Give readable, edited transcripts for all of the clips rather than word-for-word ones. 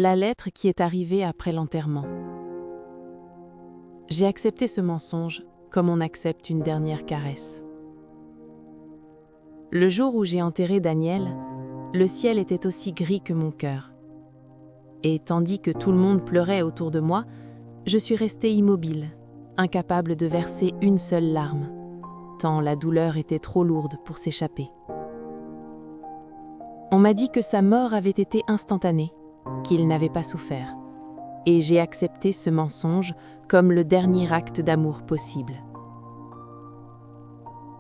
la lettre qui est arrivée après l'enterrement. J'ai accepté ce mensonge comme on accepte une dernière caresse. Le jour où j'ai enterré Daniel, le ciel était aussi gris que mon cœur. Et tandis que tout le monde pleurait autour de moi, je suis restée immobile, incapable de verser une seule larme, tant la douleur était trop lourde pour s'échapper. On m'a dit que sa mort avait été instantanée, qu'il n'avait pas souffert, et j'ai accepté ce mensonge comme le dernier acte d'amour possible.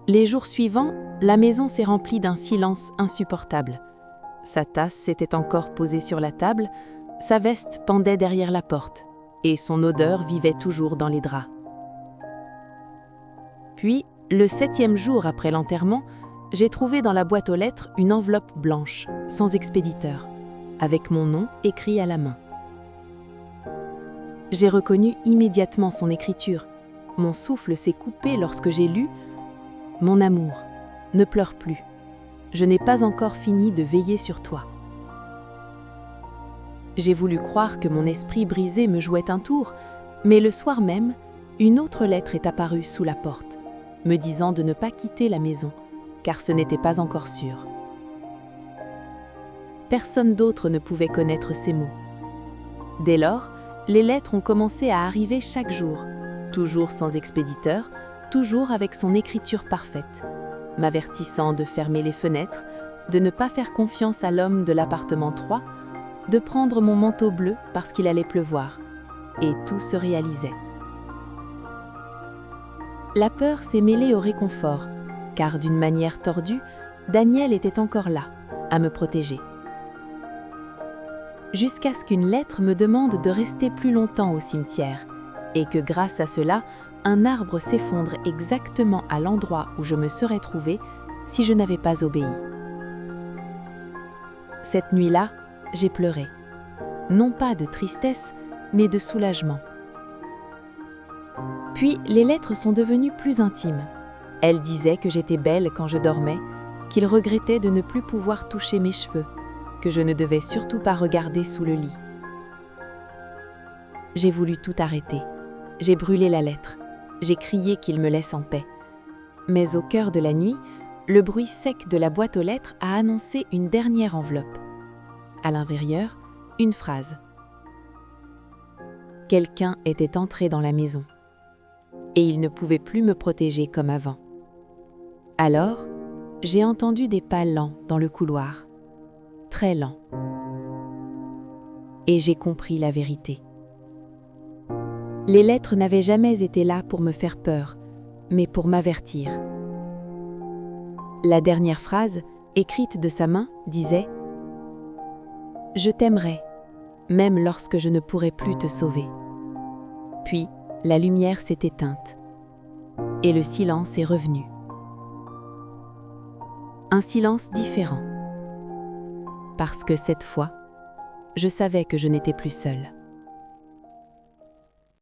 Les jours suivants, la maison s'est remplie d'un silence insupportable. Sa tasse s'était encore posée sur la table, sa veste pendait derrière la porte, et son odeur vivait toujours dans les draps. Puis, le 7e jour après l'enterrement, j'ai trouvé dans la boîte aux lettres une enveloppe blanche, sans expéditeur, avec mon nom écrit à la main. J'ai reconnu immédiatement son écriture. Mon souffle s'est coupé lorsque j'ai lu « Mon amour, ne pleure plus. Je n'ai pas encore fini de veiller sur toi. » J'ai voulu croire que mon esprit brisé me jouait un tour, mais le soir même, une autre lettre est apparue sous la porte, me disant de ne pas quitter la maison, car ce n'était pas encore sûr. Personne d'autre ne pouvait connaître ces mots. Dès lors, les lettres ont commencé à arriver chaque jour, toujours sans expéditeur, toujours avec son écriture parfaite, m'avertissant de fermer les fenêtres, de ne pas faire confiance à l'homme de l'appartement 3, de prendre mon manteau bleu parce qu'il allait pleuvoir. Et tout se réalisait. La peur s'est mêlée au réconfort, car d'une manière tordue, Daniel était encore là, à me protéger. Jusqu'à ce qu'une lettre me demande de rester plus longtemps au cimetière, et que grâce à cela, un arbre s'effondre exactement à l'endroit où je me serais trouvée si je n'avais pas obéi. Cette nuit-là, j'ai pleuré. Non pas de tristesse, mais de soulagement. Puis, les lettres sont devenues plus intimes. Elles disaient que j'étais belle quand je dormais, qu'il regrettait de ne plus pouvoir toucher mes cheveux, que je ne devais surtout pas regarder sous le lit. J'ai voulu tout arrêter. J'ai brûlé la lettre. J'ai crié qu'il me laisse en paix. Mais au cœur de la nuit, le bruit sec de la boîte aux lettres a annoncé une dernière enveloppe. À l'intérieur, une phrase. Quelqu'un était entré dans la maison, et il ne pouvait plus me protéger comme avant. Alors, j'ai entendu des pas lents dans le couloir, très lents. Et j'ai compris la vérité. Les lettres n'avaient jamais été là pour me faire peur, mais pour m'avertir. La dernière phrase, écrite de sa main, disait « Je t'aimerai, même lorsque je ne pourrai plus te sauver. » Puis, la lumière s'est éteinte, et le silence est revenu. Un silence différent, parce que cette fois, je savais que je n'étais plus seule.